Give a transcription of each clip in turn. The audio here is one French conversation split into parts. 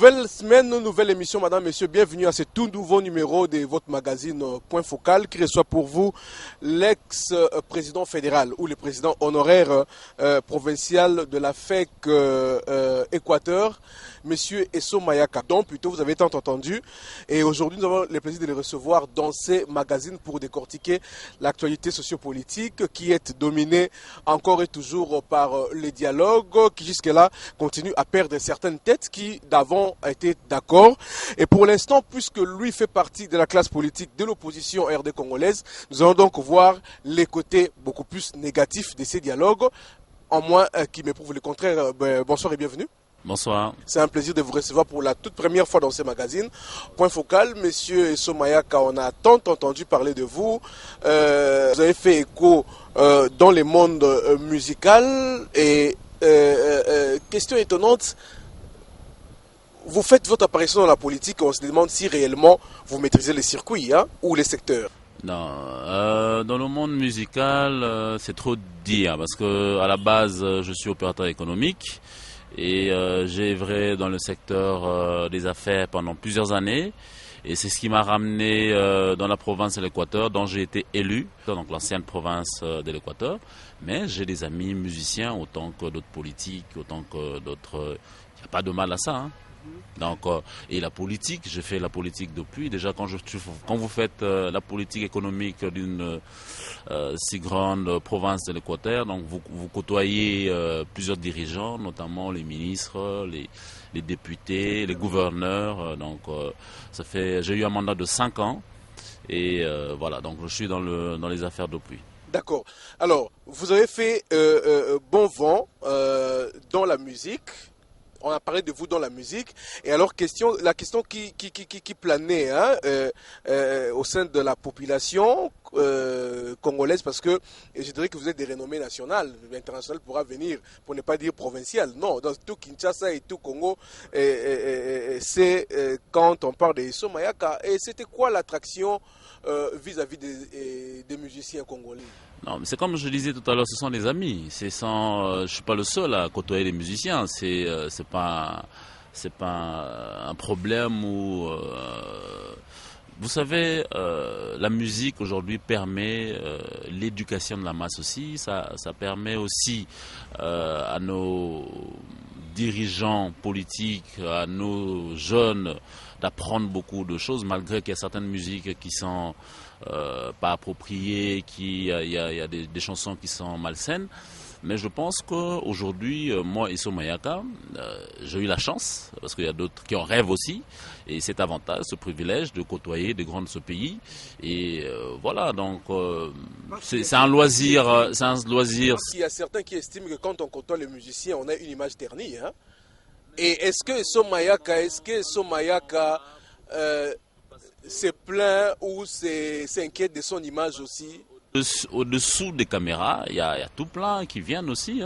Nouvelle semaine, nouvelle émission, madame, monsieur. Bienvenue à ce tout nouveau numéro de votre magazine Point Focal qui reçoit pour vous l'ex-président fédéral ou le président honoraire provincial de la FEC Équateur, monsieur Esso Mayaka, dont plutôt vous avez tant entendu. Et aujourd'hui, nous avons le plaisir de le recevoir dans ces magazines pour décortiquer l'actualité sociopolitique qui est dominée encore et toujours par les dialogues qui jusque-là continuent à perdre certaines têtes qui d'avant étaient d'accord. Et pour l'instant, puisque lui fait partie de la classe politique de l'opposition RD congolaise, nous allons donc voir les côtés beaucoup plus négatifs de ces dialogues, en moins qui me prouvent le contraire. Bonsoir et bienvenue. Bonsoir. C'est un plaisir de vous recevoir pour la toute première fois dans ces magazines. Point Focal, monsieur Esso Mayaka, on a tant entendu parler de vous. Vous avez fait écho dans le monde musical et question étonnante, vous faites votre apparition dans la politique et on se demande si réellement vous maîtrisez les circuits ou les secteurs. Non, dans le monde musical, c'est trop dire parce que à la base, je suis opérateur économique. Et j'ai œuvré dans le secteur des affaires pendant plusieurs années. Et c'est ce qui m'a ramené dans la province de l'Équateur, dont j'ai été élu, donc l'ancienne province de l'Équateur. Mais j'ai des amis musiciens, autant que d'autres politiques, autant que d'autres... Il n'y a pas de mal à ça, hein. Donc, et la politique, j'ai fait la politique depuis. Déjà, quand vous faites la politique économique d'une si grande province de l'Équateur, donc vous côtoyez plusieurs dirigeants, notamment les ministres, les députés, les gouverneurs. Donc, j'ai eu un mandat de 5 ans et voilà. Donc, je suis dans les affaires depuis. D'accord. Alors, vous avez fait bon vent dans la musique. On a parlé de vous dans la musique. Et alors, la question qui planait au sein de la population congolaise, parce que je dirais que vous êtes des renommées nationales, internationales pourra venir, pour ne pas dire provinciales. Non, dans tout Kinshasa et tout Congo, c'est quand on parle de Esso Mayaka. Et c'était quoi l'attraction vis-à-vis des musiciens congolais? Non, mais c'est comme je disais tout à l'heure, ce sont des amis. Je suis pas le seul à côtoyer les musiciens. C'est pas un problème où vous savez, la musique aujourd'hui permet l'éducation de la masse aussi. Ça permet aussi à nos dirigeants politiques, à nos jeunes d'apprendre beaucoup de choses, malgré qu'il y a certaines musiques qui sont pas appropriées, il y a des chansons qui sont malsaines. Mais je pense qu'aujourd'hui, moi, Esso Mayaka, j'ai eu la chance, parce qu'il y a d'autres qui en rêvent aussi, et cet avantage, ce privilège de côtoyer des grands de ce pays. Et voilà, donc c'est un loisir. Il y a certains qui estiment que quand on côtoie les musiciens, on a une image ternie. Hein? Et est-ce que Esso Mayaka se plaint ou s'inquiète de son image aussi? Au-dessous des caméras, il y a tout plein qui viennent aussi,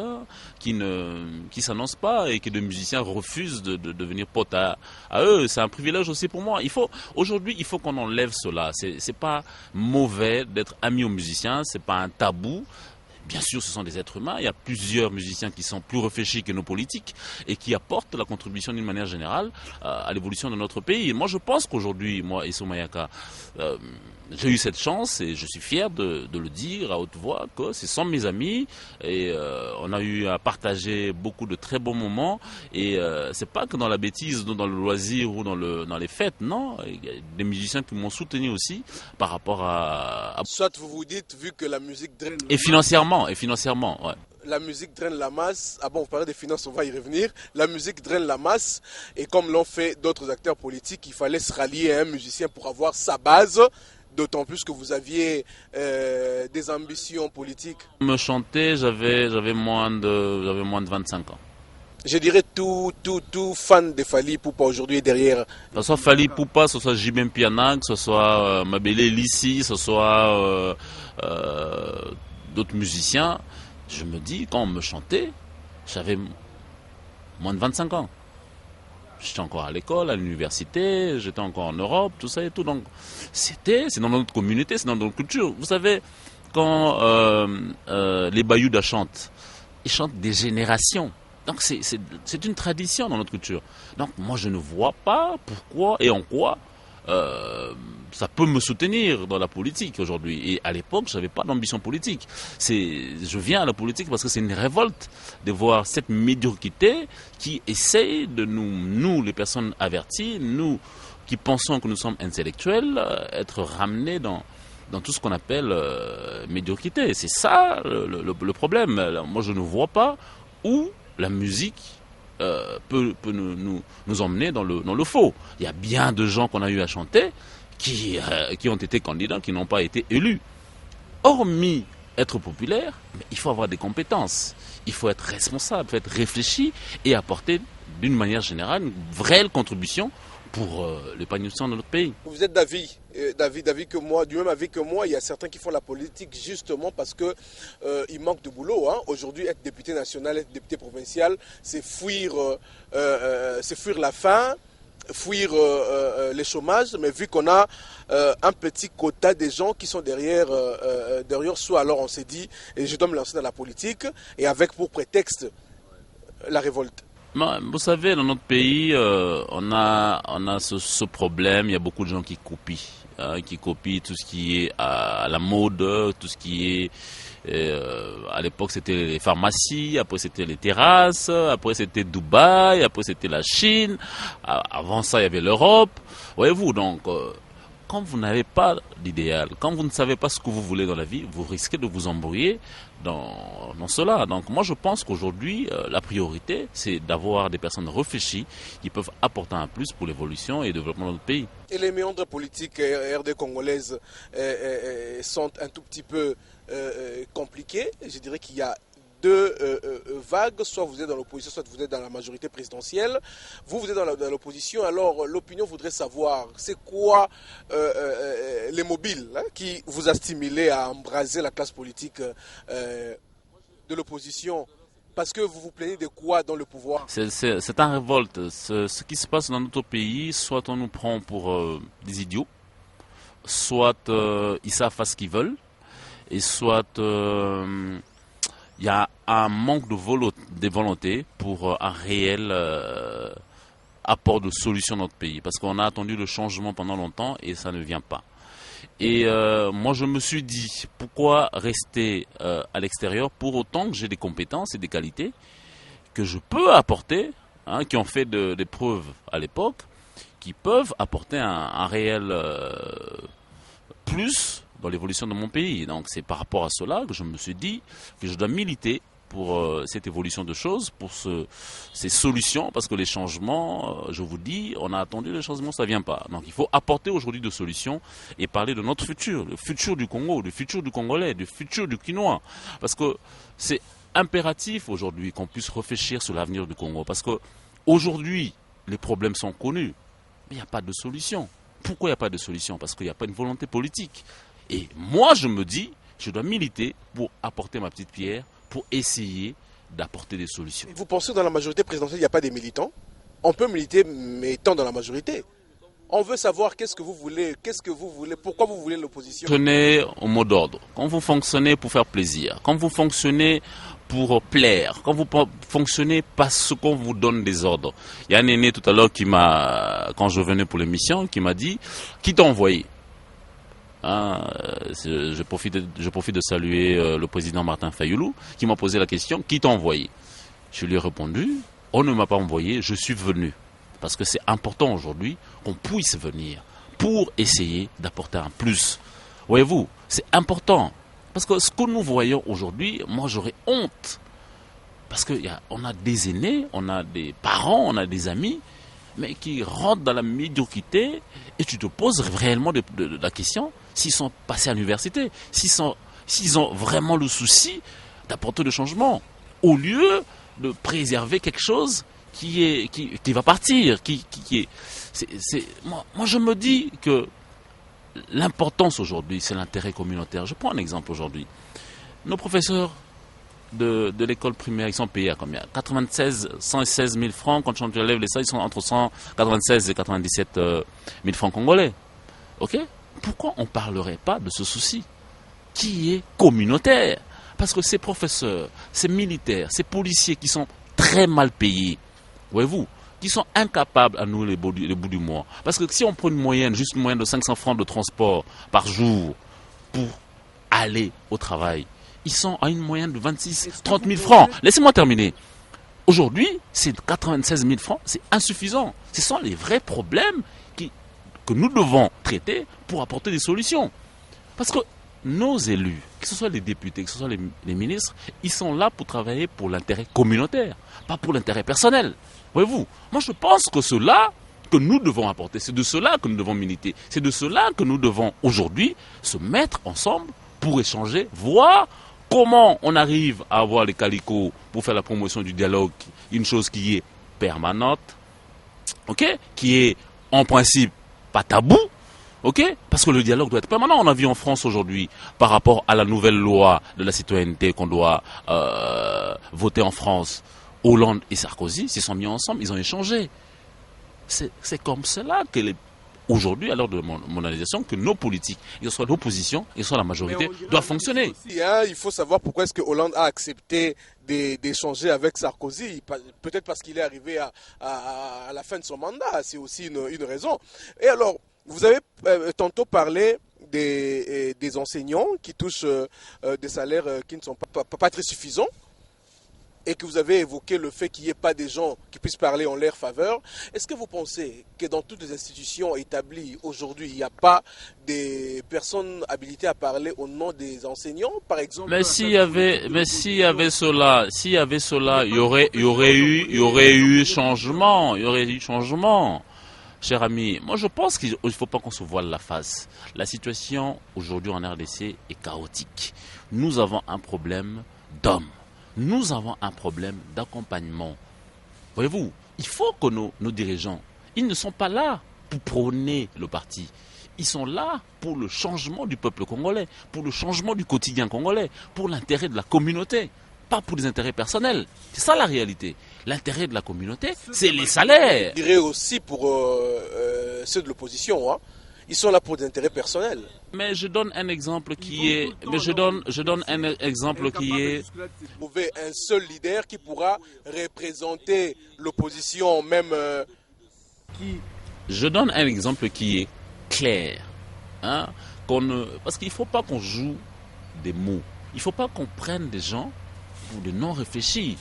qui s'annoncent pas et que des musiciens refusent de devenir potes à eux. C'est un privilège aussi pour moi. Aujourd'hui, il faut qu'on enlève cela. C'est pas mauvais d'être ami aux musiciens, c'est pas un tabou. Bien sûr, ce sont des êtres humains. Il y a plusieurs musiciens qui sont plus réfléchis que nos politiques et qui apportent la contribution d'une manière générale à l'évolution de notre pays. Et moi, je pense qu'aujourd'hui, moi, Esso Mayaka, j'ai eu cette chance et je suis fier de le dire à haute voix que ce sont mes amis et on a eu à partager beaucoup de très bons moments et c'est pas que dans la bêtise, dans le loisir ou dans les fêtes, non. Il y a des musiciens qui m'ont soutenu aussi par rapport à... Soit vous vous dites, vu que la musique draine... Et financièrement, ouais. La musique draine la masse. Ah bon, vous parlez des finances, on va y revenir. La musique draine la masse. Et comme l'ont fait d'autres acteurs politiques, il fallait se rallier à un musicien pour avoir sa base. D'autant plus que vous aviez des ambitions politiques. Me chanter, j'avais moins de 25 ans. Je dirais tout fan de Fally Ipupa aujourd'hui est derrière. Que ce soit Fally Ipupa, que ce soit Jibin Piana, que ce soit Mabele Lissi, que ce soit d'autres musiciens, je me dis, quand on me chantait, j'avais moins de 25 ans. J'étais encore à l'école, à l'université, j'étais encore en Europe, tout ça et tout. Donc, c'est dans notre communauté, c'est dans notre culture. Vous savez, quand les Bayouda chantent, ils chantent des générations. Donc c'est une tradition dans notre culture. Donc moi je ne vois pas pourquoi et en quoi ça peut me soutenir dans la politique aujourd'hui. Et à l'époque, je n'avais pas d'ambition politique. Je viens à la politique parce que c'est une révolte de voir cette médiocrité qui essaye de nous les personnes averties, nous qui pensons que nous sommes intellectuels, être ramenés dans tout ce qu'on appelle médiocrité. C'est ça le problème. Moi, je ne vois pas où la musique peut nous emmener dans le faux. Il y a bien de gens qu'on a eu à chanter qui ont été candidats, qui n'ont pas été élus. Hormis être populaire, mais il faut avoir des compétences. Il faut être responsable, il faut être réfléchi et apporter d'une manière générale une vraie contribution pour l'épanouissement de notre pays. Vous êtes d'avis que moi, du même avis que moi, il y a certains qui font la politique justement parce que il manque de boulot. Hein. Aujourd'hui, être député national, être député provincial, c'est fuir la faim, fuir les chômages. Mais vu qu'on a un petit quota des gens qui sont derrière soi, alors on s'est dit, et je dois me lancer dans la politique, et avec pour prétexte la révolte. Vous savez, dans notre pays, on a ce problème. Il y a beaucoup de gens qui copient tout ce qui est à la mode, tout ce qui est à l'époque c'était les pharmacies, après c'était les terrasses, après c'était Dubaï, après c'était la Chine, avant ça il y avait l'Europe. Voyez-vous, donc quand vous n'avez pas d'idéal, quand vous ne savez pas ce que vous voulez dans la vie, vous risquez de vous embrouiller dans cela. Donc moi je pense qu'aujourd'hui la priorité c'est d'avoir des personnes réfléchies qui peuvent apporter un plus pour l'évolution et le développement de notre pays. Et les méandres politiques RD congolaises sont un tout petit peu compliquées. Je dirais qu'il y a deux vagues, soit vous êtes dans l'opposition, soit vous êtes dans la majorité présidentielle. Vous êtes dans l'opposition, alors l'opinion voudrait savoir, c'est quoi les mobiles qui vous a stimulé à embraser la classe politique de l'opposition? Parce que vous vous plaignez de quoi dans le pouvoir? C'est un révolte. Ce qui se passe dans notre pays, soit on nous prend pour des idiots, soit ils savent faire ce qu'ils veulent, et soit il y a un manque de volonté pour un réel apport de solution dans notre pays. Parce qu'on a attendu le changement pendant longtemps et ça ne vient pas. Et moi je me suis dit, pourquoi rester à l'extérieur pour autant que j'ai des compétences et des qualités que je peux apporter, qui ont fait des preuves à l'époque, qui peuvent apporter un réel plus dans l'évolution de mon pays. Donc c'est par rapport à cela que je me suis dit que je dois militer pour cette évolution de choses, pour ces solutions, parce que les changements, je vous dis, on a attendu les changements, ça ne vient pas. Donc il faut apporter aujourd'hui des solutions et parler de notre futur, le futur du Congo, le futur du Congolais, le futur du Quinois. Parce que c'est impératif aujourd'hui qu'on puisse réfléchir sur l'avenir du Congo. Parce que aujourd'hui, les problèmes sont connus, mais il n'y a pas de solution. Pourquoi il n'y a pas de solution? Parce qu'il n'y a pas une volonté politique. Et moi, je me dis, je dois militer pour apporter ma petite pierre, pour essayer d'apporter des solutions. Vous pensez que dans la majorité présidentielle, il n'y a pas des militants? On peut militer, mais étant dans la majorité. On veut savoir qu'est-ce que vous voulez, pourquoi vous voulez l'opposition. Fonctionnez au mot d'ordre. Quand vous fonctionnez pour faire plaisir, quand vous fonctionnez pour plaire, quand vous fonctionnez parce qu'on vous donne des ordres. Il y a un aîné tout à l'heure quand je venais pour l'émission, qui m'a dit, qui t'a envoyé? Je profite de saluer le président Martin Fayoulou qui m'a posé la question, qui t'a envoyé? Je lui ai répondu, on ne m'a pas envoyé, je suis venu. Parce que c'est important aujourd'hui qu'on puisse venir pour essayer d'apporter un plus. Voyez-vous, c'est important. Parce que ce que nous voyons aujourd'hui, moi j'aurais honte. Parce qu'on a des aînés, on a des parents, on a des amis, mais qui rentrent dans la médiocrité et tu te poses réellement la question s'ils sont passés à l'université, s'ils ont vraiment le souci d'apporter le changement, au lieu de préserver quelque chose qui va partir, moi je me dis que l'importance aujourd'hui, c'est l'intérêt communautaire. Je prends un exemple aujourd'hui. Nos professeurs de l'école primaire, ils sont payés à combien? 116 000 francs. Quand on élève les salles, ils sont entre 196 et 97 000 francs congolais. Ok? Pourquoi on ne parlerait pas de ce souci qui est communautaire? Parce que ces professeurs, ces militaires, ces policiers qui sont très mal payés, voyez-vous, qui sont incapables à nous les bouts du mois. Parce que si on prend une moyenne, juste une moyenne de 500 francs de transport par jour pour aller au travail, ils sont à une moyenne de 26-30 000 francs. Laissez-moi terminer. Aujourd'hui, c'est 96 000 francs, c'est insuffisant. Ce sont les vrais problèmes que nous devons traiter pour apporter des solutions. Parce que nos élus, que ce soit les députés, que ce soit les ministres, ils sont là pour travailler pour l'intérêt communautaire, pas pour l'intérêt personnel. Voyez-vous, moi je pense que cela que nous devons apporter, c'est de cela que nous devons militer, c'est de cela que nous devons aujourd'hui se mettre ensemble pour échanger, voir comment on arrive à avoir les calicots pour faire la promotion du dialogue, une chose qui est permanente, ok, qui est en principe pas tabou, ok, parce que le dialogue doit être permanent. On a vu en France aujourd'hui, par rapport à la nouvelle loi de la citoyenneté qu'on doit voter en France, Hollande et Sarkozy se sont mis ensemble, ils ont échangé. C'est comme cela que aujourd'hui, à l'heure de mondialisation, que nos politiques, que ce soit l'opposition, que ce soit la majorité, doivent fonctionner. Aussi, hein, il faut savoir pourquoi est-ce que Hollande a accepté d'échanger avec Sarkozy. Peut-être parce qu'il est arrivé à la fin de son mandat. C'est aussi une raison. Et alors, vous avez tantôt parlé des enseignants qui touchent des salaires qui ne sont pas très suffisants, et que vous avez évoqué le fait qu'il n'y ait pas des gens qui puissent parler en leur faveur. Est-ce que vous pensez que dans toutes les institutions établies aujourd'hui, il n'y a pas des personnes habilitées à parler au nom des enseignants, par exemple? Mais s'il y avait cela, il y aurait eu changement, Cher ami, moi je pense qu'il ne faut pas qu'on se voile la face. La situation aujourd'hui en RDC est chaotique. Nous avons un problème d'hommes. Nous avons un problème d'accompagnement. Voyez-vous, il faut que nos dirigeants, ils ne sont pas là pour prôner le parti. Ils sont là pour le changement du peuple congolais, pour le changement du quotidien congolais, pour l'intérêt de la communauté, pas pour les intérêts personnels. C'est ça la réalité. L'intérêt de la communauté, c'est les salaires. Je dirais aussi pour ceux de l'opposition, hein. Ils sont là pour des intérêts personnels. Mais je donne un exemple qui est... Je donne un exemple qui est... Trouver un seul leader qui pourra représenter l'opposition, même... Je donne un exemple qui est clair. Hein, parce qu'il ne faut pas qu'on joue des mots. Il ne faut pas qu'on prenne des gens pour des non-réfléchis.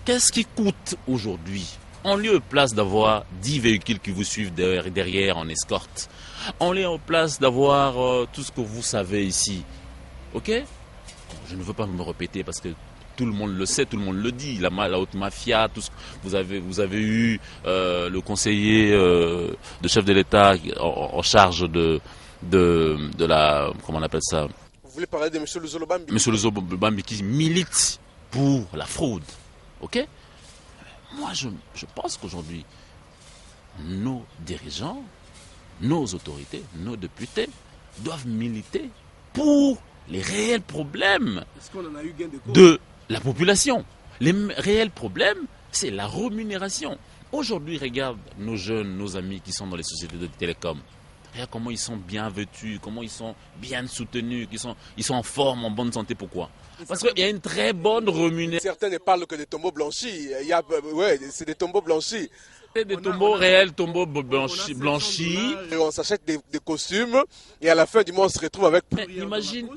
Qu'est-ce qui coûte aujourd'hui ? En lieu et place d'avoir 10 véhicules qui vous suivent derrière en escorte, en lieu et place d'avoir tout ce que vous savez ici, ok? Je ne veux pas me répéter parce que tout le monde le sait, tout le monde le dit, la haute mafia, tout ce que vous avez eu le conseiller de chef de l'État en charge de la, comment on appelle ça? Vous voulez parler de M. Luzolo-Bambi? M. Luzolo-Bambi qui milite pour la fraude, ok? Moi, je pense qu'aujourd'hui, nos dirigeants, nos autorités, nos députés doivent militer pour les réels problèmes de la population. Les réels problèmes, c'est la rémunération. Aujourd'hui, regarde nos jeunes, nos amis qui sont dans les sociétés de télécom. Regarde comment ils sont bien vêtus, comment ils sont bien soutenus, ils sont en forme, en bonne santé. Pourquoi? Parce qu'il y a une très bonne rémunération. Certains ne parlent que des tombeaux blanchis. C'est des tombeaux blanchis. C'est des tombeaux réels, tombeaux blanchis. Et on s'achète des costumes et à la fin du mois, on se retrouve avec...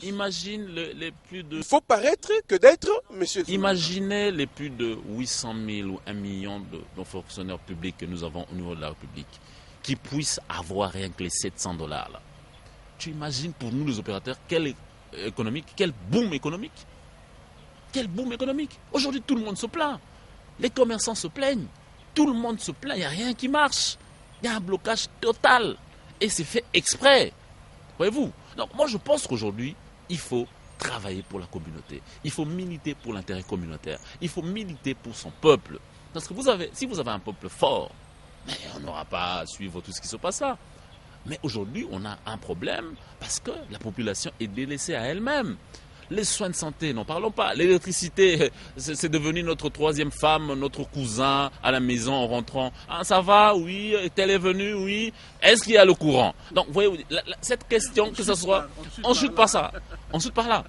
Imagine les plus de... Il faut paraître que d'être, monsieur... Imaginez les plus de 800 000 ou 1 million de fonctionnaires publics que nous avons au niveau de la République qui puissent avoir rien que les $700 là. Tu imagines pour nous les opérateurs quel boom économique. Quel boom économique. Aujourd'hui, tout le monde se plaint. Les commerçants se plaignent. Tout le monde se plaint. Il n'y a rien qui marche. Il y a un blocage total. Et c'est fait exprès. Voyez-vous? Donc, moi, je pense qu'aujourd'hui, il faut travailler pour la communauté. Il faut militer pour l'intérêt communautaire. Il faut militer pour son peuple. Parce que si vous avez un peuple fort, mais on n'aura pas à suivre tout ce qui se passe là. Mais aujourd'hui, on a un problème parce que la population est délaissée à elle-même. Les soins de santé, n'en parlons pas. L'électricité, c'est devenu notre troisième femme, notre cousin à la maison en rentrant. Ah, ça va, oui, tel est venu, oui. Est-ce qu'il y a le courant? Donc, vous voyez, cette question, que ce soit... Ensuite par ça, ensuite par là.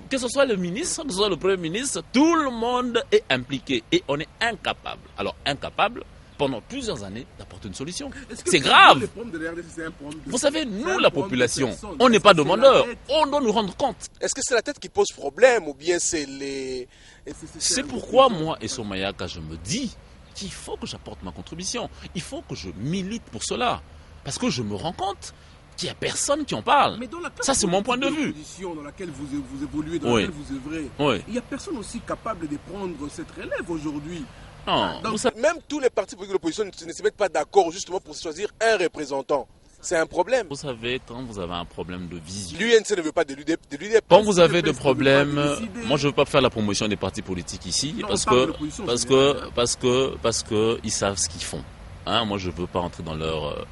Que ce soit le ministre, que ce soit le Premier ministre, tout le monde est impliqué et on est incapable. Alors incapable pendant plusieurs années d'apporter une solution. C'est grave. Vous savez, nous la population, on n'est pas demandeurs, on doit nous rendre compte. Est-ce que c'est la tête qui pose problème ou bien c'est les... C'est pourquoi moi et Somayaka, je me dis qu'il faut que j'apporte ma contribution. Il faut que je milite pour cela. Parce que je me rends compte qu'il n'y a personne qui en parle. Ça, c'est mon point de vue. Dans laquelle vous évoluez, dans laquelle vous œuvrez, il n'y a personne aussi capable de prendre cette relève aujourd'hui. Non, donc, même tous les partis politiques de l'opposition ne se mettent pas d'accord justement pour choisir un représentant. C'est un problème. Vous savez, quand vous avez un problème de vision... L'UNC ne veut pas de l'UDP. Quand vous avez des problèmes... Moi, je ne veux pas faire la promotion des partis politiques ici, non, parce que ils savent ce qu'ils font. Hein, moi, je ne veux pas entrer dans leur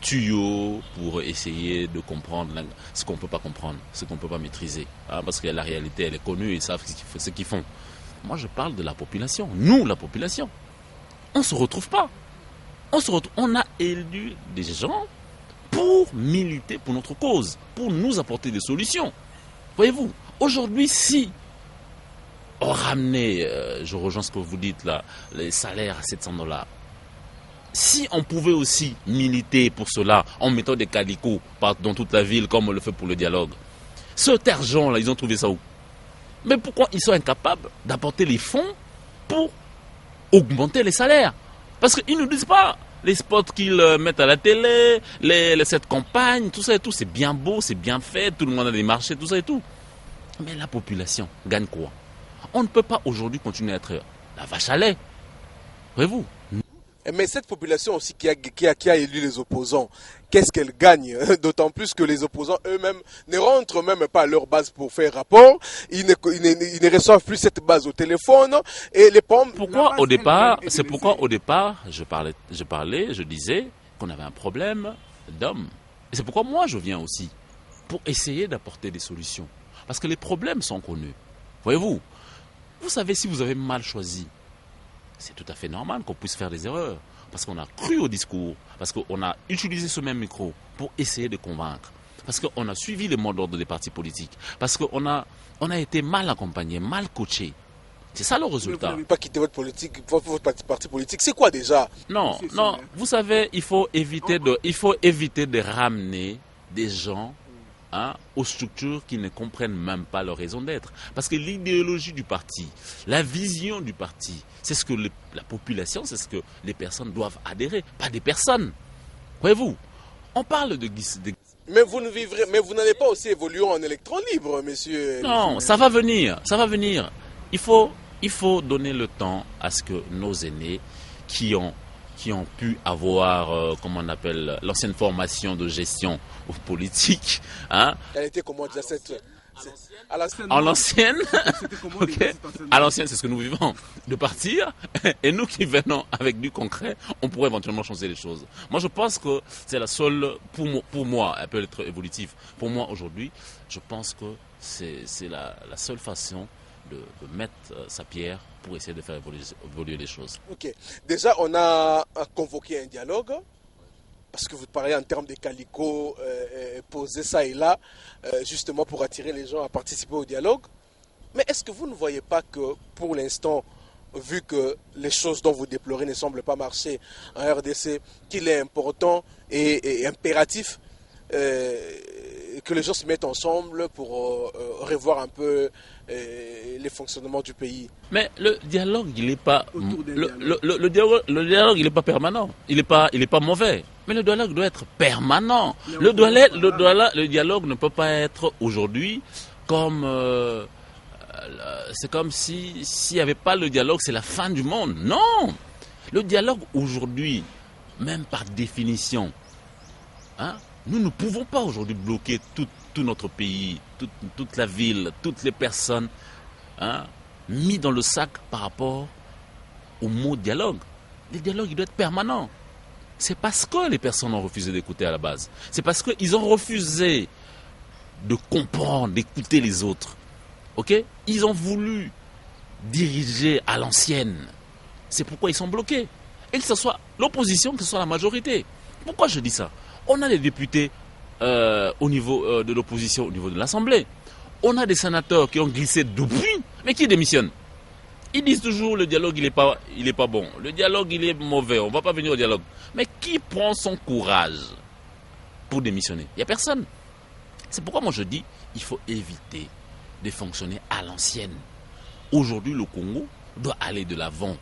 tuyau pour essayer de comprendre ce qu'on ne peut pas comprendre, ce qu'on ne peut pas maîtriser. Hein, parce que la réalité, elle est connue, ils savent ce qu'ils font. Moi, je parle de la population. Nous, la population. On ne se retrouve pas. On a élu des gens pour militer pour notre cause, pour nous apporter des solutions. Voyez-vous, aujourd'hui, si on ramenait, je rejoins ce que vous dites là, les salaires à $700, si on pouvait aussi militer pour cela en mettant des calicots dans toute la ville comme on le fait pour le dialogue, cet argent-là, ils ont trouvé ça où? Mais pourquoi ils sont incapables d'apporter les fonds pour augmenter les salaires? Parce qu'ils ne nous disent pas les spots qu'ils mettent à la télé, cette campagne, tout ça et tout, c'est bien beau, c'est bien fait, tout le monde a des marchés, tout ça et tout. Mais la population gagne quoi? On ne peut pas aujourd'hui continuer à être la vache à lait. Voyez-vous? Mais cette population aussi qui a élu les opposants, qu'est-ce qu'elle gagne? D'autant plus que les opposants eux-mêmes ne rentrent même pas à leur base pour faire rapport. Ils ne reçoivent plus cette base au téléphone. Et les pommes. Pourquoi au départ, c'est pourquoi au départ, je disais qu'on avait un problème d'hommes. Et c'est pourquoi moi je viens aussi, pour essayer d'apporter des solutions. Parce que les problèmes sont connus. Voyez-vous, vous savez, si vous avez mal choisi, c'est tout à fait normal qu'on puisse faire des erreurs. Parce qu'on a cru au discours, parce qu'on a utilisé ce même micro pour essayer de convaincre. Parce qu'on a suivi les mots d'ordre des partis politiques. Parce qu'on a été mal accompagné, mal coaché. C'est ça le résultat. Vous n'avez pas quitté votre parti politique. C'est quoi déjà? Non. Vous savez, il faut éviter de ramener des gens aux structures qui ne comprennent même pas leur raison d'être. Parce que l'idéologie du parti, la vision du parti, c'est ce que la population, c'est ce que les personnes doivent adhérer, pas des personnes. Voyez-vous, on parle de... Mais vous n'allez pas aussi évoluer en électron libre, monsieur. Non, ça va venir. Il faut donner le temps à ce que nos aînés qui ont pu avoir, comment on appelle, l'ancienne formation de gestion politique. Elle était comment déjà à l'ancienne, okay. À l'ancienne, c'est ce que nous vivons, de partir, et nous qui venons avec du concret, on pourrait éventuellement changer les choses. Moi, je pense que c'est la seule, pour moi, elle peut être évolutive. Pour moi, aujourd'hui, je pense que c'est la seule façon de mettre sa pierre pour essayer de faire évoluer les choses. Ok. Déjà, on a convoqué un dialogue, parce que vous parlez en termes de calico, poser ça et là, justement pour attirer les gens à participer au dialogue. Mais est-ce que vous ne voyez pas que, pour l'instant, vu que les choses dont vous déplorez ne semblent pas marcher en RDC, qu'il est important et impératif que les gens se mettent ensemble pour revoir un peu les fonctionnements du pays? Mais le dialogue, il n'est pas le dialogue, il n'est pas permanent. Il n'est pas mauvais. Mais le dialogue doit être permanent. Le dialogue ne peut pas être aujourd'hui comme c'est comme s'il n'y avait pas le dialogue, c'est la fin du monde. Non. Le dialogue aujourd'hui, même par définition, nous ne pouvons pas aujourd'hui bloquer tout notre pays, toute la ville, toutes les personnes mis dans le sac par rapport au mot dialogue. Le dialogue, il doit être permanent. C'est parce que les personnes ont refusé d'écouter à la base. C'est parce qu'ils ont refusé de comprendre, d'écouter les autres. Ok? Ils ont voulu diriger à l'ancienne. C'est pourquoi ils sont bloqués. Et que ce soit l'opposition, que ce soit la majorité. Pourquoi je dis ça? On a des députés au niveau de l'opposition, au niveau de l'Assemblée. On a des sénateurs qui ont glissé depuis, mais qui démissionnent. Ils disent toujours le dialogue il est pas bon, le dialogue il est mauvais, on ne va pas venir au dialogue. Mais qui prend son courage pour démissionner? Il n'y a personne. C'est pourquoi moi je dis il faut éviter de fonctionner à l'ancienne. Aujourd'hui le Congo doit aller de l'avant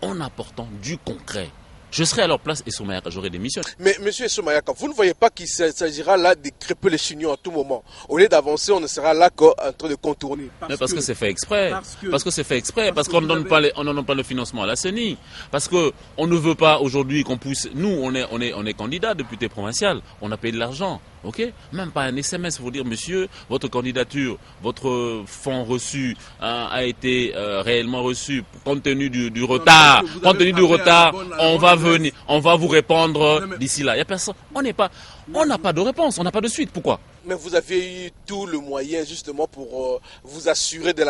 en apportant du concret. Je serai à leur place et Soumayaka, j'aurai démissionné. Mais monsieur Soumayaka, vous ne voyez pas qu'il s'agira là de crêper les chignons à tout moment. Au lieu d'avancer, on ne sera là qu'en train de contourner. Parce que c'est fait exprès. Parce que c'est fait exprès. Parce qu'on ne donne pas le financement à la CENI. Parce que on ne veut pas aujourd'hui qu'on puisse. Nous, on est candidat député provincial. On a payé de l'argent. Ok? Même pas un SMS pour dire monsieur, votre candidature, votre fonds reçu a été réellement reçu. Compte tenu du retard, on va vous répondre d'ici là. Il y a personne. On n'a pas de réponse, on n'a pas de suite. Pourquoi? Mais vous avez eu tout le moyen justement pour vous assurer de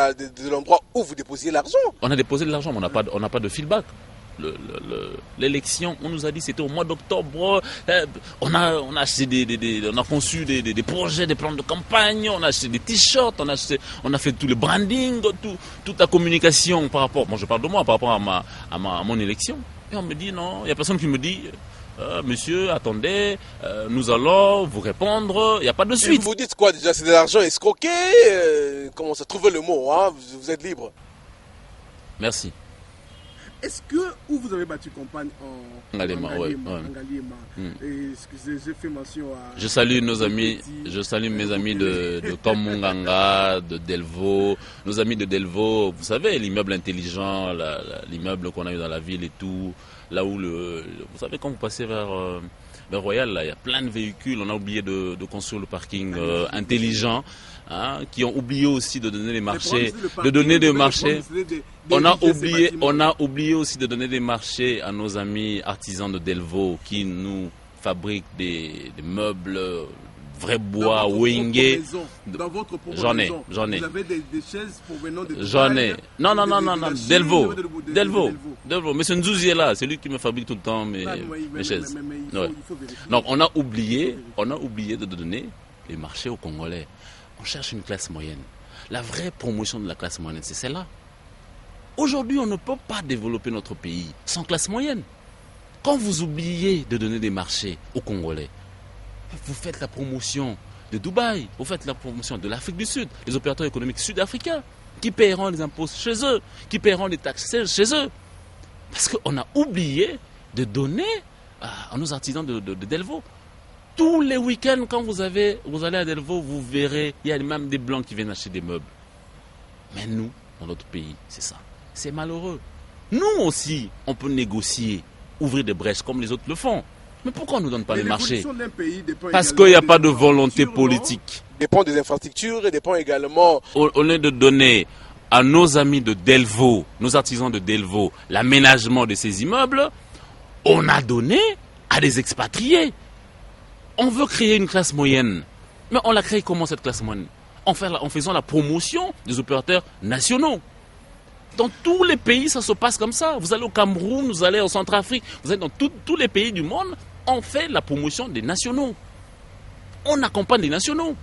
l'endroit où vous déposiez l'argent. On a déposé de l'argent, mais on n'a pas de feedback. L'élection, on nous a dit c'était au mois d'octobre. On a acheté on a conçu des projets, des plans de campagne, on a acheté des t-shirts, on a fait tout le branding, toute la communication par rapport. Moi je parle de moi par rapport à mon élection. Et on me dit non, il n'y a personne qui me dit monsieur, attendez, nous allons vous répondre, il n'y a pas de suite. Et vous dites quoi déjà? C'est de l'argent escroqué? Comment ça? Trouvez le mot, hein? Vous êtes libre. Merci. Est-ce que où vous avez battu campagne en Ngaliema, j'ai fait mention à... Je salue nos amis, mes amis de Kamunganga, de Delvaux, nos amis de Delvaux. Vous savez, l'immeuble intelligent, l'immeuble qu'on a eu dans la ville et tout, là où vous savez quand vous passez vers Royal, là, il y a plein de véhicules. On a oublié de construire le parking intelligent. Hein, qui ont oublié aussi de donner des marchés, On a oublié aussi de donner des marchés à nos amis artisans de Delvaux qui nous fabriquent des meubles vrais bois, wingé. J'en ai. Vous avez des chaises provenant de J'en ai. Non. Delvaux. Monsieur Nzouzi est là, c'est lui qui me fabrique tout le temps mes chaises. Donc on a oublié de donner les marchés aux Congolais. On cherche une classe moyenne. La vraie promotion de la classe moyenne, c'est celle-là. Aujourd'hui, on ne peut pas développer notre pays sans classe moyenne. Quand vous oubliez de donner des marchés aux Congolais, vous faites la promotion de Dubaï, vous faites la promotion de l'Afrique du Sud, les opérateurs économiques sud-africains, qui paieront les impôts chez eux, qui paieront les taxes chez eux. Parce qu'on a oublié de donner à nos artisans de Delvaux. Tous les week-ends, quand vous allez à Delvaux, vous verrez, il y a même des blancs qui viennent acheter des meubles. Mais nous, dans notre pays, c'est ça. C'est malheureux. Nous aussi, on peut négocier, ouvrir des brèches comme les autres le font. Mais pourquoi on ne nous donne pas les marchés? Parce qu'il n'y a pas de volonté politique. Dépend des infrastructures et dépend également... Au lieu de donner à nos amis de Delvaux, nos artisans de Delvaux, l'aménagement de ces immeubles, on a donné à des expatriés. On veut créer une classe moyenne. Mais on la crée comment cette classe moyenne? En faisant la promotion des opérateurs nationaux. Dans tous les pays, ça se passe comme ça. Vous allez au Cameroun, vous allez en Centrafrique, vous allez dans tous les pays du monde, on fait la promotion des nationaux. On accompagne les nationaux.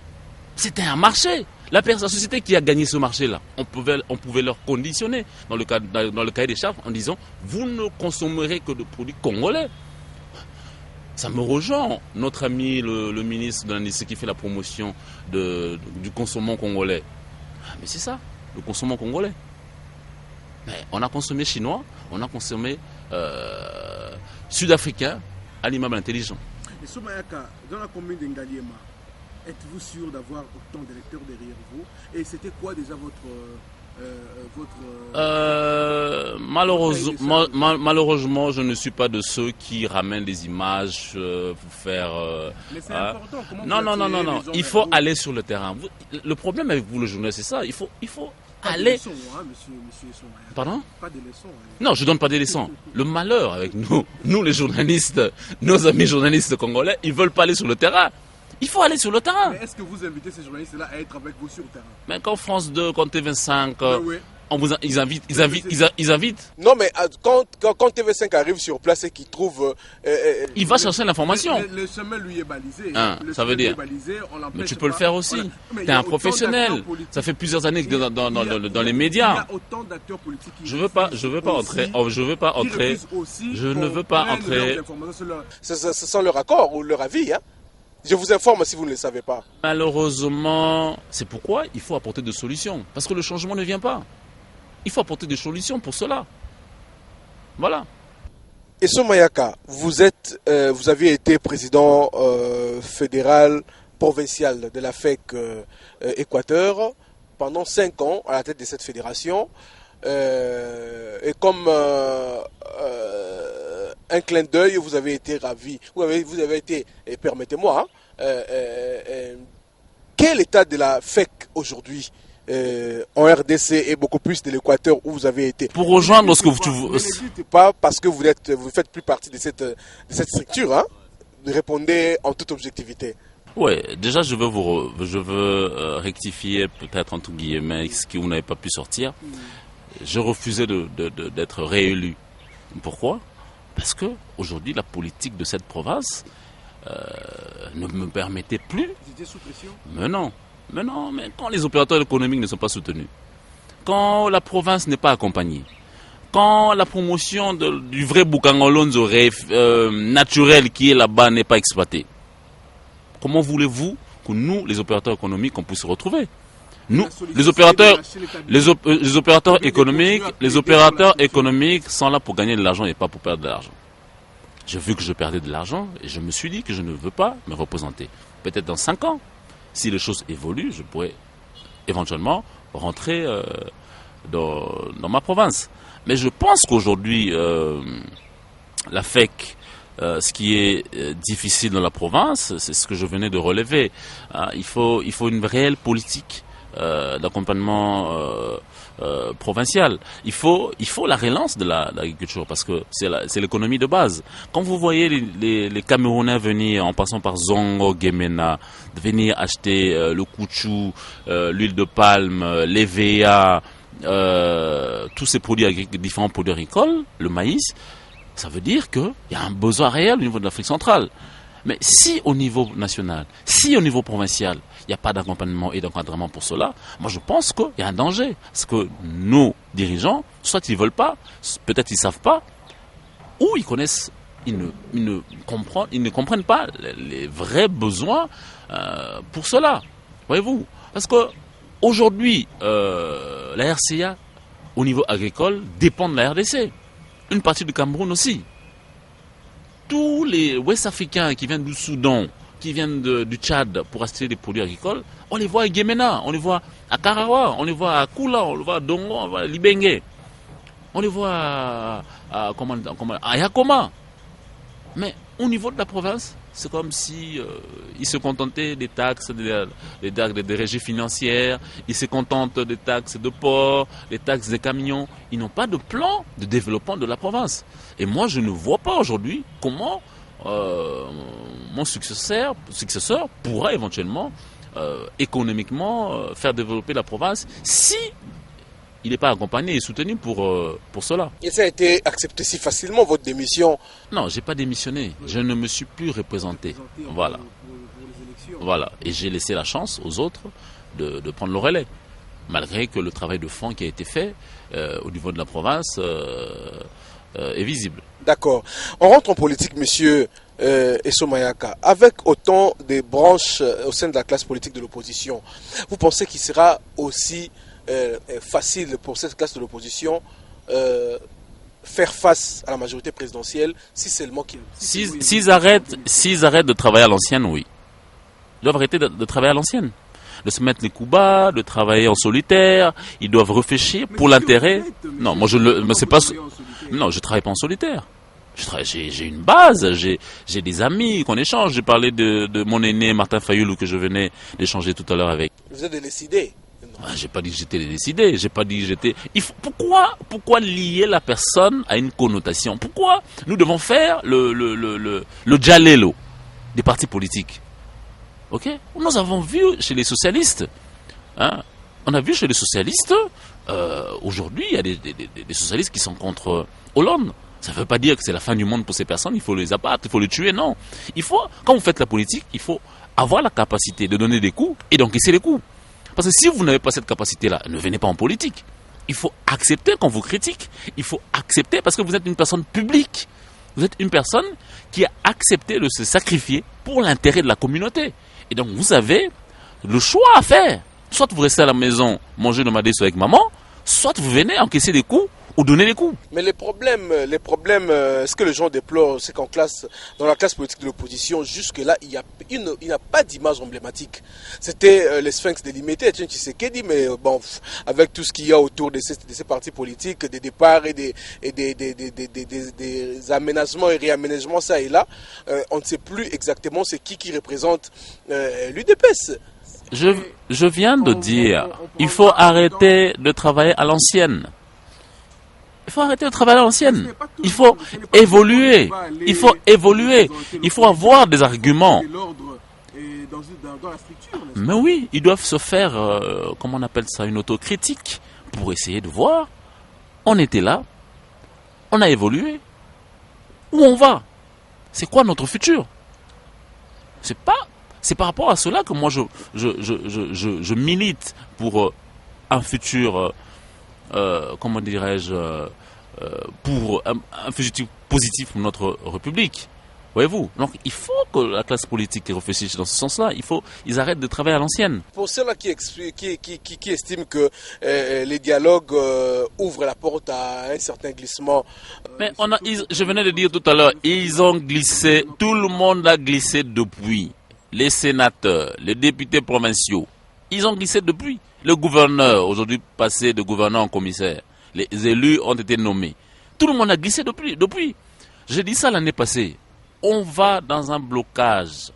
C'était un marché. La société qui a gagné ce marché-là, on pouvait leur conditionner dans le cahier des charges en disant vous ne consommerez que de produits congolais. Ça me rejoint, notre ami le ministre de l'Industrie qui fait la promotion du consommant congolais. Mais c'est ça, le consommant congolais. Mais on a consommé chinois, on a consommé sud-africain à l'immeuble intelligent. Et Soumayaka, dans la commune de Ngaliema, êtes-vous sûr d'avoir autant d'électeurs derrière vous? Et c'était quoi déjà malheureusement, je ne suis pas de ceux qui ramènent des images pour faire... Mais c'est important. Non. Il faut aller sur le terrain. Le problème avec vous, le journaliste, c'est ça. Il faut aller... Des leçons, hein, monsieur Soumayaka. Pardon? Pas des leçons. Hein. Non, je ne donne pas des leçons. Le malheur avec nous les journalistes, nos amis journalistes congolais, ils ne veulent pas aller sur le terrain. Il faut aller sur le terrain. Mais est-ce que vous invitez ces journalistes-là à être avec vous sur le terrain? Mais quand France 2, quand TV5, Ils invitent. Non, mais quand TV5 arrive sur place et qu'il trouve... il va chercher l'information. Le chemin lui est balisé. Ça veut dire. Mais tu peux le faire aussi. Tu es un professionnel. Ça fait plusieurs années que dans les médias. Il y a autant d'acteurs politiques qui je ne veux pas entrer. C'est sans leur accord ou leur avis, hein. Je vous informe si vous ne le savez pas. Malheureusement, c'est pourquoi il faut apporter des solutions. Parce que le changement ne vient pas. Il faut apporter des solutions pour cela. Voilà. Esso Mayaka, vous aviez été président fédéral, provincial de la FEC Équateur pendant 5 ans à la tête de cette fédération. Et comme un clin d'œil, vous avez été ravi. Vous avez été, permettez-moi, quel état de la FEC aujourd'hui en RDC et beaucoup plus de l'Équateur où vous avez été? Pour rejoindre ce que vous... Ne dites pas parce que vous ne faites plus partie de cette structure, hein? Répondez en toute objectivité. Oui, déjà je veux rectifier peut-être entre guillemets ce que vous n'avez pas pu sortir. Je refusais d'être réélu. Pourquoi? Parce que aujourd'hui la politique de cette province ne me permettait plus. Vous étiez sous pression? Mais non, mais quand les opérateurs économiques ne sont pas soutenus, quand la province n'est pas accompagnée, quand la promotion du vrai Bukangolonzo naturel qui est là-bas n'est pas exploitée, comment voulez-vous que nous, les opérateurs économiques, on puisse se retrouver? Nous, les opérateurs économiques sont là pour gagner de l'argent et pas pour perdre de l'argent. J'ai vu que je perdais de l'argent et je me suis dit que je ne veux pas me représenter. Peut-être dans 5 ans, si les choses évoluent, je pourrais éventuellement rentrer dans ma province. Mais je pense qu'aujourd'hui, la FEC, ce qui est difficile dans la province, c'est ce que je venais de relever. Il faut une réelle politique d'accompagnement provincial. Il faut la relance de l'agriculture parce que c'est l'économie de base. Quand vous voyez les Camerounais venir en passant par Zongo, Gemena, venir acheter le couchou, l'huile de palme, l'EVA, tous ces produits différents produits agricoles, le maïs, ça veut dire qu'il y a un besoin réel au niveau de l'Afrique centrale. Mais si au niveau national, si au niveau provincial, il n'y a pas d'accompagnement et d'encadrement pour cela, moi je pense qu'il y a un danger. Parce que nos dirigeants, soit ils ne veulent pas, peut-être ils ne savent pas, ou ils connaissent, ils ne comprennent pas les vrais besoins pour cela. Voyez-vous? Parce que aujourd'hui, la RCA, au niveau agricole, dépend de la RDC. Une partie du Cameroun aussi. Tous les Ouest-Africains qui viennent du Soudan, qui viennent du Tchad pour acheter des produits agricoles, on les voit à Gemena, on les voit à Karawa, on les voit à Kula, on les voit à Dongo, on les voit à Libenge, on les voit à Yakoma. Mais au niveau de la province, c'est comme si ils se contentaient des taxes, des régies financières, ils se contentent des taxes de port, des taxes des camions. Ils n'ont pas de plan de développement de la province. Et moi, je ne vois pas aujourd'hui comment mon successeur pourra éventuellement économiquement faire développer la province si il n'est pas accompagné et soutenu pour cela. Et ça a été accepté si facilement, votre démission? Non, je n'ai pas démissionné. Je ne me suis plus représenté. Voilà. Voilà. Et j'ai laissé la chance aux autres de prendre le relais. Malgré que le travail de fond qui a été fait au niveau de la province est visible. D'accord. On rentre en politique, monsieur Esso Mayaka. Avec autant de branches au sein de la classe politique de l'opposition, vous pensez qu'il sera aussi facile pour cette classe de l'opposition faire face à la majorité présidentielle si seulement qu'ils... S'ils arrêtent de travailler à l'ancienne, oui. Ils doivent arrêter de travailler à l'ancienne. De se mettre les coups bas, de travailler en solitaire. Ils doivent réfléchir pour l'intérêt. Non, moi je ne sais pas. Non, je travaille pas en solitaire. J'ai une base, j'ai des amis qu'on échange. J'ai parlé de mon aîné Martin Fayoulou que je venais d'échanger tout à l'heure avec. Vous êtes décidé. J'ai pas dit que j'étais décidé, j'ai pas dit que j'étais... Pourquoi lier la personne à une connotation? Pourquoi nous devons faire le djalelo des partis politiques? Ok? Nous avons vu chez les socialistes, hein, On a vu chez les socialistes, aujourd'hui, il y a des socialistes qui sont contre Hollande. Ça ne veut pas dire que c'est la fin du monde pour ces personnes, il faut les abattre, il faut les tuer, non. Quand vous faites la politique, il faut avoir la capacité de donner des coups et d'encaisser les coups. Parce que si vous n'avez pas cette capacité-là, ne venez pas en politique. Il faut accepter qu'on vous critique. Il faut accepter parce que vous êtes une personne publique. Vous êtes une personne qui a accepté de se sacrifier pour l'intérêt de la communauté. Et donc vous avez le choix à faire. Soit vous restez à la maison, manger le madé avec maman, soit vous venez encaisser des coups ou donner des coups. Mais les problèmes, ce que les gens déplorent, c'est dans la classe politique de l'opposition, jusque-là, il n'y a pas d'image emblématique. C'était les sphinx délimité, Etienne Tshisekedi, mais bon, avec tout ce qu'il y a autour de ces partis politiques, des départs et des aménagements et réaménagements, ça et là, on ne sait plus exactement c'est qui représente l'UDPS. Je viens de dire, il faut arrêter de travailler à l'ancienne. Il faut arrêter de travailler à l'ancienne. Il faut évoluer. Il faut évoluer. Il faut avoir des arguments. Mais oui, ils doivent se faire, comment on appelle ça, une autocritique pour essayer de voir. On était là. On a évolué. Où on va? C'est quoi notre futur? C'est par rapport à cela que moi je milite pour un futur, comment dirais-je, pour un futur positif pour notre République. Voyez-vous? Donc il faut que la classe politique réfléchisse dans ce sens-là. Ils arrêtent de travailler à l'ancienne. Pour ceux-là qui estiment que les dialogues ouvrent la porte à un certain glissement. Mais je venais de dire tout à l'heure, ils ont glissé, tout le monde a glissé depuis. Les sénateurs, les députés provinciaux, ils ont glissé depuis. Le gouverneur, aujourd'hui passé de gouverneur en commissaire, les élus ont été nommés. Tout le monde a glissé depuis. J'ai dit ça l'année passée. On va dans un blocage.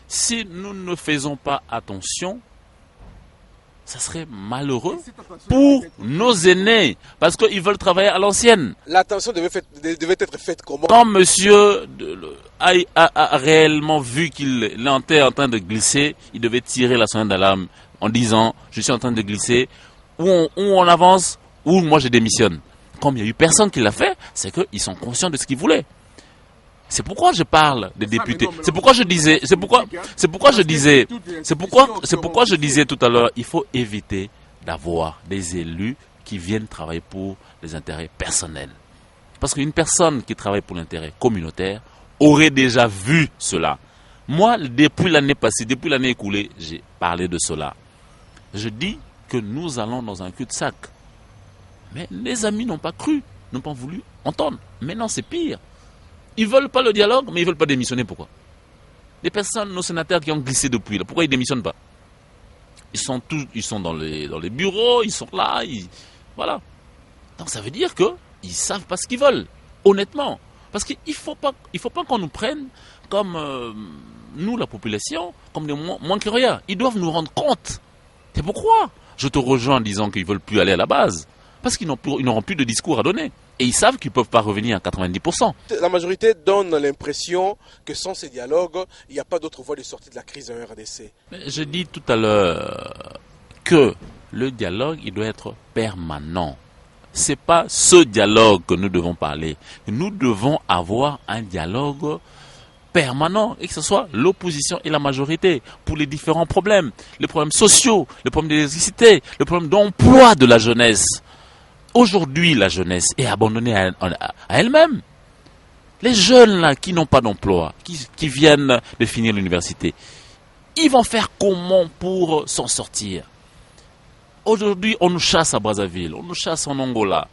Si nous ne faisons pas attention, ça serait malheureux pour nos aînés, parce qu'ils veulent travailler à l'ancienne. L'attention devait être faite comment? Quand monsieur a réellement vu qu'il était en train de glisser, il devait tirer la sonnette d'alarme en disant « je suis en train de glisser », ou on avance, ou moi je démissionne. Comme il n'y a eu personne qui l'a fait, c'est qu'ils sont conscients de ce qu'ils voulaient. C'est pourquoi je parle des députés. C'est pourquoi je disais tout à l'heure, il faut éviter d'avoir des élus qui viennent travailler pour les intérêts personnels. Parce qu'une personne qui travaille pour l'intérêt communautaire aurait déjà vu cela. Moi, depuis l'année passée, depuis l'année écoulée, j'ai parlé de cela. Je dis que nous allons dans un cul-de-sac. Mais les amis n'ont pas cru, n'ont pas voulu entendre. Maintenant, c'est pire. Ils ne veulent pas le dialogue, mais ils ne veulent pas démissionner. Pourquoi? Les personnes, nos sénateurs qui ont glissé depuis, là, pourquoi ils ne démissionnent pas? Ils sont dans les bureaux, ils sont là, voilà. Donc ça veut dire qu'ils ne savent pas ce qu'ils veulent, honnêtement. Parce qu'il ne faut pas qu'on nous prenne comme nous, la population, comme des moins que rien. Ils doivent nous rendre compte. C'est pourquoi je te rejoins en disant qu'ils ne veulent plus aller à la base. Parce qu'ils n'auront plus de discours à donner. Et ils savent qu'ils ne peuvent pas revenir à 90%. La majorité donne l'impression que sans ces dialogues, il n'y a pas d'autre voie de sortie de la crise en RDC. Mais je dis tout à l'heure que le dialogue, il doit être permanent. Ce n'est pas ce dialogue que nous devons parler. Nous devons avoir un dialogue permanent, et que ce soit l'opposition et la majorité, pour les différents problèmes. Les problèmes sociaux, les problèmes d'électricité, les problèmes d'emploi de la jeunesse. Aujourd'hui, la jeunesse est abandonnée à elle-même. Les jeunes là qui n'ont pas d'emploi, qui viennent de finir l'université, ils vont faire comment pour s'en sortir? Aujourd'hui, on nous chasse à Brazzaville, on nous chasse en Angola.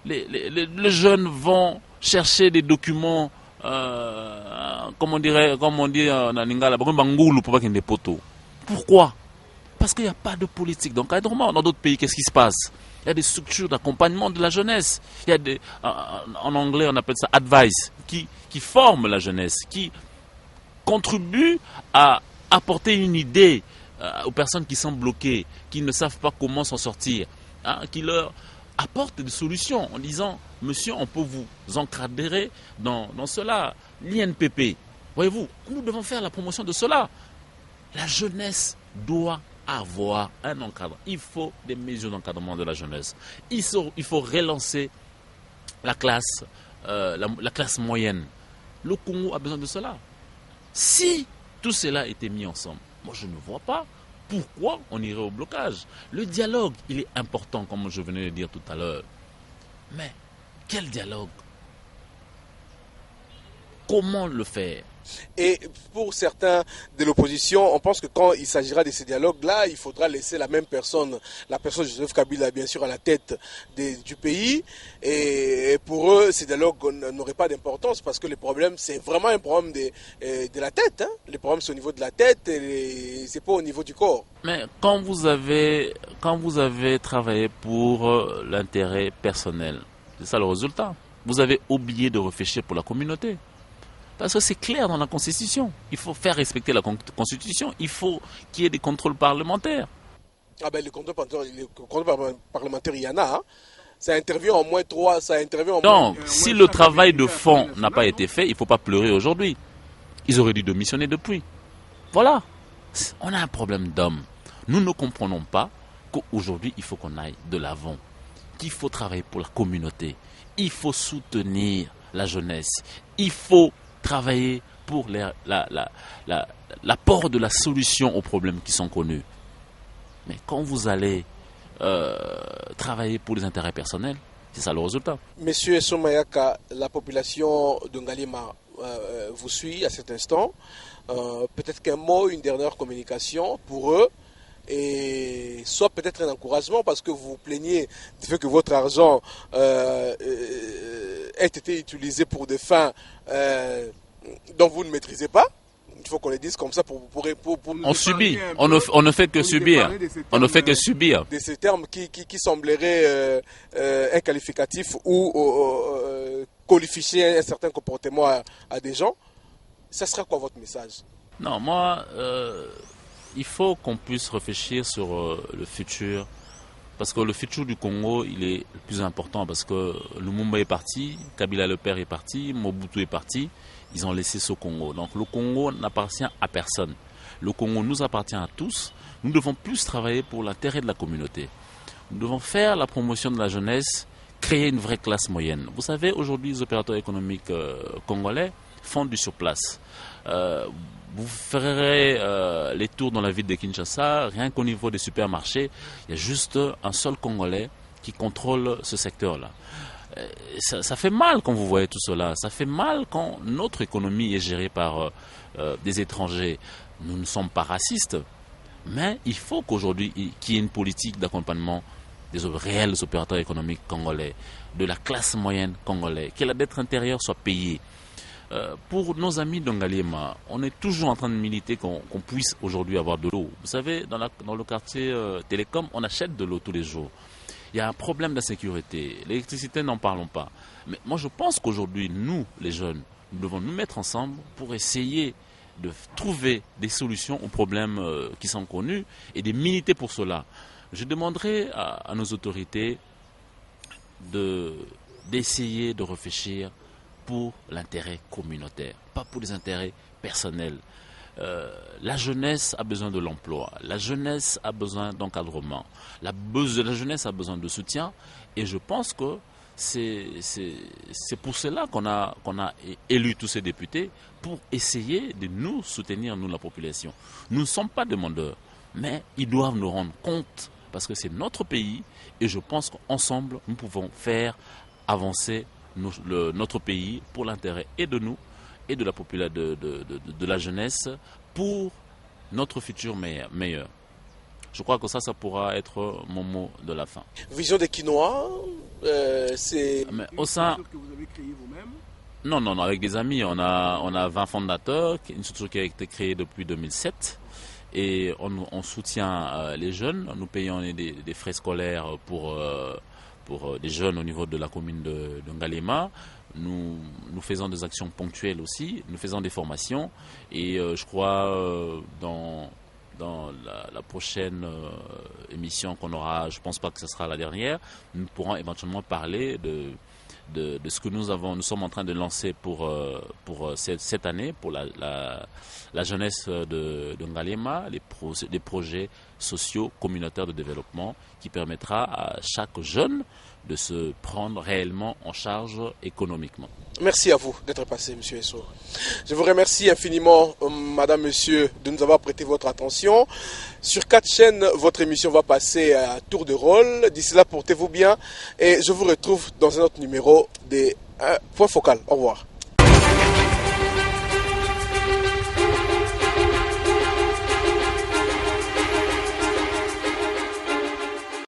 Les jeunes vont chercher des documents, comme on dit en Lingala, pourquoi? Parce qu'il n'y a pas de politique d'encadrement. Dans d'autres pays, qu'est-ce qui se passe? Il y a des structures d'accompagnement de la jeunesse. Il y a en anglais, on appelle ça advice, qui forment la jeunesse, qui contribuent à apporter une idée aux personnes qui sont bloquées, qui ne savent pas comment s'en sortir, qui leur apportent des solutions en disant, monsieur, on peut vous encadrer dans cela. L'INPP, voyez-vous, nous devons faire la promotion de cela. La jeunesse doit avoir un encadrement. Il faut des mesures d'encadrement de la jeunesse. Il faut relancer la classe, la classe moyenne. Le Congo a besoin de cela. Si tout cela était mis ensemble, moi je ne vois pas pourquoi on irait au blocage. Le dialogue, il est important, comme je venais de dire tout à l'heure. Mais quel dialogue? Comment le faire? Et pour certains de l'opposition, on pense que quand il s'agira de ces dialogues-là, il faudra laisser la personne Joseph Kabila, bien sûr, à la tête du pays. Et pour eux, ces dialogues n'auraient pas d'importance parce que le problème, c'est vraiment un problème de la tête. Hein. Le problème, c'est au niveau de la tête et c'est pas au niveau du corps. Mais quand vous avez travaillé pour l'intérêt personnel, c'est ça le résultat. Vous avez oublié de réfléchir pour la communauté. Parce que c'est clair dans la Constitution. Il faut faire respecter la Constitution. Il faut qu'il y ait des contrôles parlementaires. Ah ben, les contrôles parlementaires, il y en a. Hein. Ça intervient en moins 3, ça intervient en moins... Donc, si le travail de fond n'a pas été fait, il ne faut pas pleurer aujourd'hui. Ils auraient dû démissionner depuis. Voilà. On a un problème d'hommes. Nous ne comprenons pas qu'aujourd'hui, il faut qu'on aille de l'avant. Qu'il faut travailler pour la communauté. Il faut soutenir la jeunesse. Il faut travailler pour l'apport de la solution aux problèmes qui sont connus. Mais quand vous allez travailler pour les intérêts personnels, c'est ça le résultat. Monsieur Somayaka, la population de Ngalema vous suit à cet instant. Peut-être qu'un mot, une dernière communication pour eux, et soit peut-être un encouragement parce que vous vous plaignez du fait que votre argent ait été utilisé pour des fins dont vous ne maîtrisez pas. Il faut qu'on les dise comme ça pour on subit, on ne fait que subir. On ne fait que subir. De ces termes qui sembleraient un qualificatif ou qualifier un certain comportement à des gens. Ça sera quoi votre message? Non, moi, il faut qu'on puisse réfléchir sur le futur. Parce que le futur du Congo, il est le plus important. Parce que Lumumba est parti, Kabila le père est parti, Mobutu est parti. Ils ont laissé ce Congo. Donc le Congo n'appartient à personne. Le Congo nous appartient à tous. Nous devons plus travailler pour l'intérêt de la communauté. Nous devons faire la promotion de la jeunesse, créer une vraie classe moyenne. Vous savez, aujourd'hui, les opérateurs économiques congolais font du surplace. Vous ferez les tours dans la ville de Kinshasa, rien qu'au niveau des supermarchés, il y a juste un seul Congolais qui contrôle ce secteur-là. Ça fait mal quand vous voyez tout cela. Ça fait mal quand notre économie est gérée par des étrangers. Nous ne sommes pas racistes, mais il faut qu'aujourd'hui, qu'il y ait une politique d'accompagnement des réels opérateurs économiques congolais, de la classe moyenne congolaise, que la dette intérieure soit payée. Pour nos amis d'Ongaliema, on est toujours en train de militer qu'on puisse aujourd'hui avoir de l'eau. Vous savez, dans le quartier Télécom, on achète de l'eau tous les jours. Il y a un problème d'insécurité. L'électricité, n'en parlons pas. Mais moi, je pense qu'aujourd'hui, nous, les jeunes, nous devons nous mettre ensemble pour essayer de trouver des solutions aux problèmes qui sont connus et de militer pour cela. Je demanderai à nos autorités d'essayer de réfléchir pour l'intérêt communautaire, pas pour les intérêts personnels. La jeunesse a besoin de l'emploi, la jeunesse a besoin d'encadrement, la jeunesse a besoin de soutien, et je pense que c'est pour cela qu'on a élu tous ces députés, pour essayer de nous soutenir, nous la population. Nous ne sommes pas demandeurs, mais ils doivent nous rendre compte, parce que c'est notre pays, et je pense qu'ensemble, nous pouvons faire avancer notre pays pour l'intérêt et de nous et de la population, de la jeunesse, pour notre futur meilleur. Je crois que ça pourra être mon mot de la fin. Vision des Quinois, c'est... Mais au sein... que vous avez créé vous-même? Non, avec des amis, on a 20 fondateurs, une structure qui a été créée depuis 2007. Et on soutient les jeunes, nous payons des frais scolaires pour des jeunes au niveau de la commune de Ngalema. Nous faisons des actions ponctuelles aussi, nous faisons des formations. Et je crois dans la prochaine émission qu'on aura, je ne pense pas que ce sera la dernière, nous pourrons éventuellement parler de ce que nous sommes en train de lancer pour cette année, pour la jeunesse de Ngaliema, les projets sociaux communautaires de développement qui permettra à chaque jeune de se prendre réellement en charge économiquement. Merci à vous d'être passé, M. Esso. Je vous remercie infiniment, Madame, Monsieur, de nous avoir prêté votre attention. Sur 4 chaînes, votre émission va passer à tour de rôle. D'ici là, portez-vous bien et je vous retrouve dans un autre numéro des Points Focal. Au revoir.